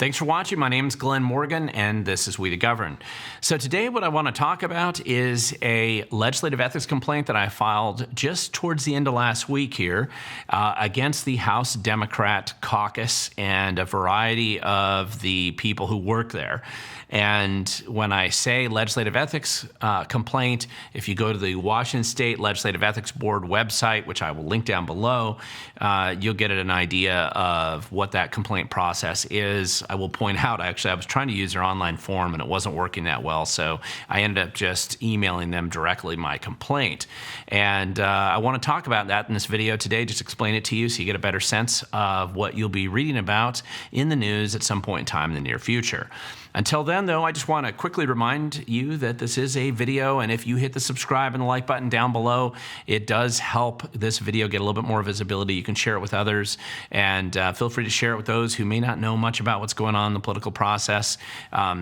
Thanks for watching. My name is Glen Morgan, and this is We the Govern. So today what I want to talk about is a legislative ethics complaint that I filed just towards the end of last week here against the House Democratic Caucus and a variety of the people who work there. And when I say legislative ethics complaint, if you go to the Washington State Legislative Ethics Board website, which I will link down below, you'll get an idea of what that complaint process is. I will point out, actually, I was trying to use their online form and it wasn't working that well, so I ended up just emailing them directly my complaint. And I want to talk about that in this video today, just explain it to you so you get a better sense of what you'll be reading about in the news at some point in time in the near future. Until then, though, I just want to quickly remind you that this is a video, and if you hit the subscribe and the like button down below, it does help this video get a little bit more visibility. You can share it with others, and feel free to share it with those who may not know much about what's going on in the political process.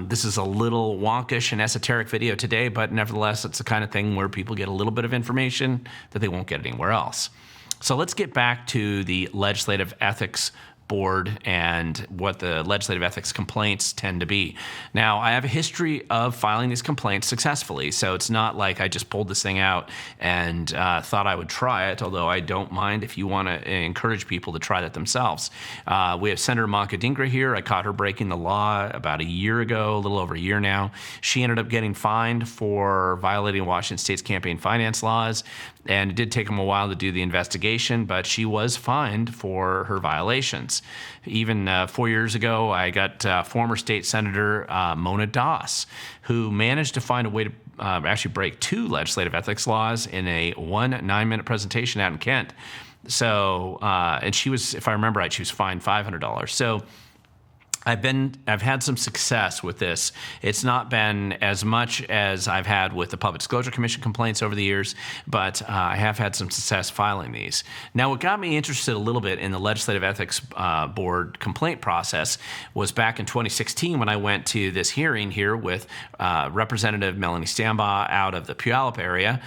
This is a little wonkish and esoteric video today, but nevertheless, it's the kind of thing where people get a little bit of information that they won't get anywhere else. So let's get back to the Legislative Ethics Board and what the legislative ethics complaints tend to be. Now, I have a history of filing these complaints successfully, so it's not like I just pulled this thing out and thought I would try it, although I don't mind if you want to encourage people to try that themselves. We have Senator Monica Dingra here. I caught her breaking the law about a year ago, a little over a year now. She ended up getting fined for violating Washington State's campaign finance laws, and it did take them a while to do the investigation, but she was fined for her violations. Even 4 years ago, I got former state senator Mona Das, who managed to find a way to actually break 2 legislative ethics laws in a 1 9-minute presentation out in Kent. So, and she was, if I remember right, she was fined $500. So I've had some success with this. It's not been as much as I've had with the Public Disclosure Commission complaints over the years, but I have had some success filing these. Now, what got me interested a little bit in the Legislative Ethics Board complaint process was back in 2016 when I went to this hearing here with Representative Melanie Stambaugh out of the Puyallup area.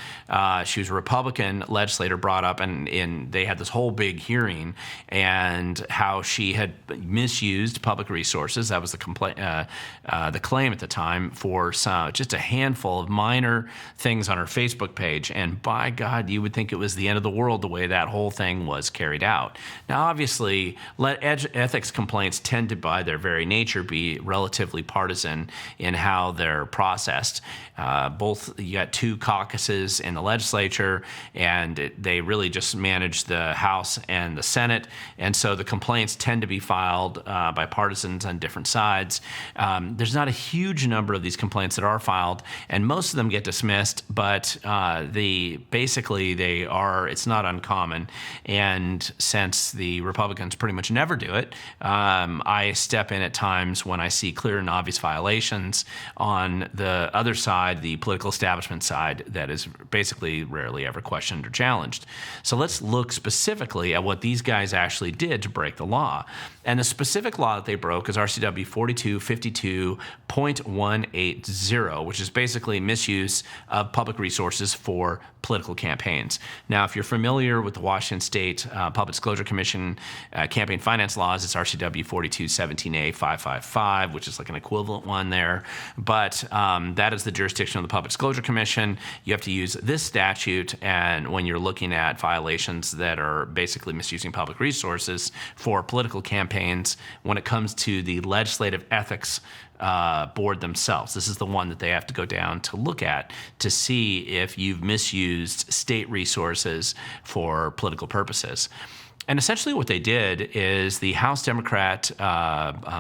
She was a Republican legislator brought up, and they had this whole big hearing and how she had misused public resources. That was the complaint, the claim at the time for just a handful of minor things on her Facebook page. And by God, you would think it was the end of the world the way that whole thing was carried out. Now, obviously, ethics complaints tend to, by their very nature, be relatively partisan in how they're processed. You got 2 caucuses in the legislature, and they really just manage the House and the Senate. And so the complaints tend to be filed by partisans on different sides. There's not a huge number of these complaints that are filed, and most of them get dismissed, but it's not uncommon. And since the Republicans pretty much never do it, I step in at times when I see clear and obvious violations on the other side, the political establishment side, that is basically rarely ever questioned or challenged. So let's look specifically at what these guys actually did to break the law. And the specific law that they broke is RCW 4252.180, which is basically misuse of public resources for political campaigns. Now, if you're familiar with the Washington State Public Disclosure Commission campaign finance laws, it's RCW 4217A555, which is like an equivalent one there. But that is the jurisdiction of the Public Disclosure Commission. You have to use this statute, and when you're looking at violations that are basically misusing public resources for political campaigns, when it comes to the Legislative Ethics Board themselves. This is the one that they have to go down to look at to see if you've misused state resources for political purposes. And essentially what they did is the House Democrat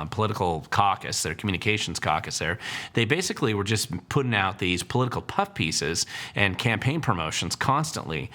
political caucus, their communications caucus there, they basically were just putting out these political puff pieces and campaign promotions constantly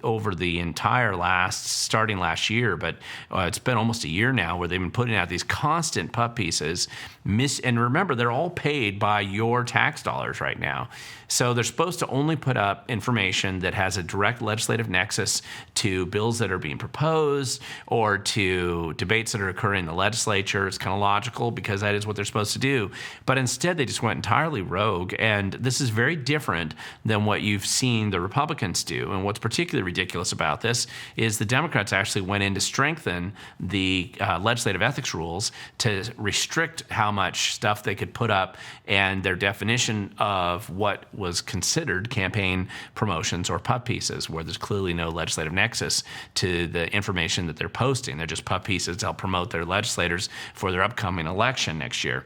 over the entire starting last year, but it's been almost a year now where they've been putting out these constant puff pieces. And remember, they're all paid by your tax dollars right now. So they're supposed to only put up information that has a direct legislative nexus to bills that are being proposed, opposed or to debates that are occurring in the legislature. It's kind of logical because that is what they're supposed to do. But instead, they just went entirely rogue. And this is very different than what you've seen the Republicans do. And what's particularly ridiculous about this is the Democrats actually went in to strengthen the legislative ethics rules to restrict how much stuff they could put up and their definition of what was considered campaign promotions or puff pieces, where there's clearly no legislative nexus to the information that they're posting. They're just puff pieces to help promote their legislators for their upcoming election next year.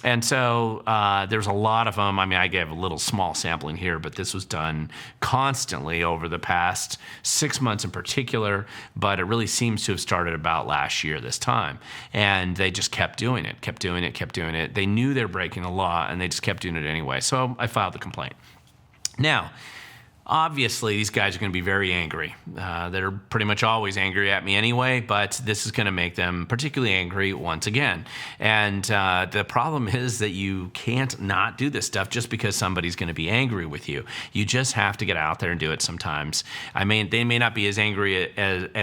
And so there's a lot of them. I mean, I gave a little small sampling here, but this was done constantly over the past 6 months in particular, but it really seems to have started about last year this time. And they just kept doing it, kept doing it, kept doing it. They knew they were breaking the law, and they just kept doing it anyway. So I filed the complaint. Now, obviously, these guys are going to be very angry. They're pretty much always angry at me anyway, but this is going to make them particularly angry once again. And the problem is that you can't not do this stuff just because somebody's going to be angry with you. You just have to get out there and do it sometimes. I mean, they may not be as angry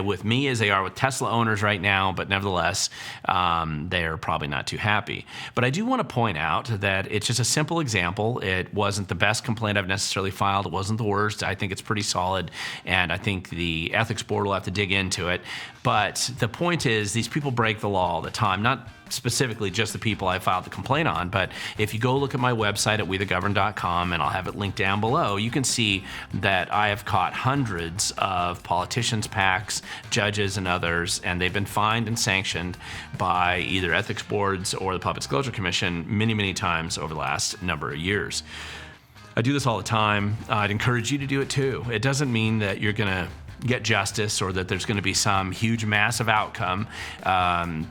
with me as they are with Tesla owners right now, but nevertheless, they're probably not too happy. But I do want to point out that it's just a simple example. It wasn't the best complaint I've necessarily filed. It wasn't the worst. I think it's pretty solid, and I think the ethics board will have to dig into it. But the point is, these people break the law all the time, not specifically just the people I filed the complaint on, but if you go look at my website at wethegovern.com, and I'll have it linked down below, you can see that I have caught hundreds of politicians, PACs, judges, and others, and they've been fined and sanctioned by either ethics boards or the Public Disclosure Commission many, many times over the last number of years. I do this all the time. I'd encourage you to do it too. It doesn't mean that you're going to get justice or that there's going to be some huge, massive outcome.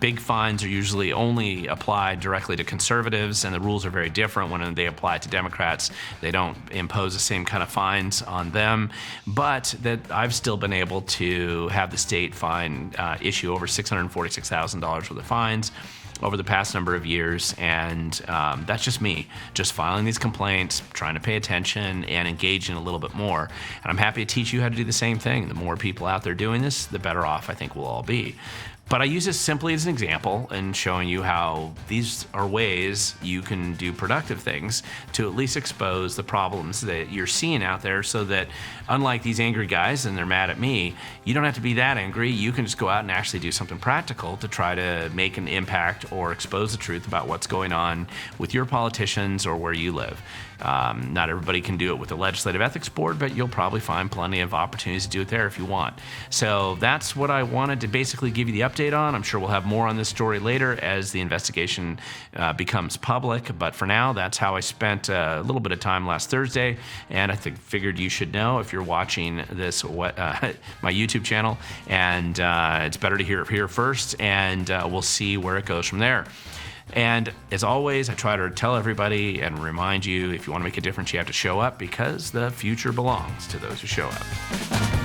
Big fines are usually only applied directly to conservatives, and the rules are very different when they apply to Democrats. They don't impose the same kind of fines on them, but that I've still been able to have the state fine issue over $646,000 worth of fines over the past number of years, and that's just me, just filing these complaints, trying to pay attention and engaging a little bit more. And I'm happy to teach you how to do the same thing. The more people out there doing this, the better off I think we'll all be. But I use this simply as an example and showing you how these are ways you can do productive things to at least expose the problems that you're seeing out there, so that unlike these angry guys and they're mad at me, you don't have to be that angry. You can just go out and actually do something practical to try to make an impact or expose the truth about what's going on with your politicians or where you live. Not everybody can do it with the Legislative Ethics Board, but you'll probably find plenty of opportunities to do it there if you want. So that's what I wanted to basically give you the update on. I'm sure we'll have more on this story later as the investigation becomes public, but for now, that's how I spent a little bit of time last Thursday, and I figured you should know if you're watching this my YouTube channel, and it's better to hear it here first, and we'll see where it goes from there. And as always, I try to tell everybody and remind you, if you want to make a difference, you have to show up, because the future belongs to those who show up.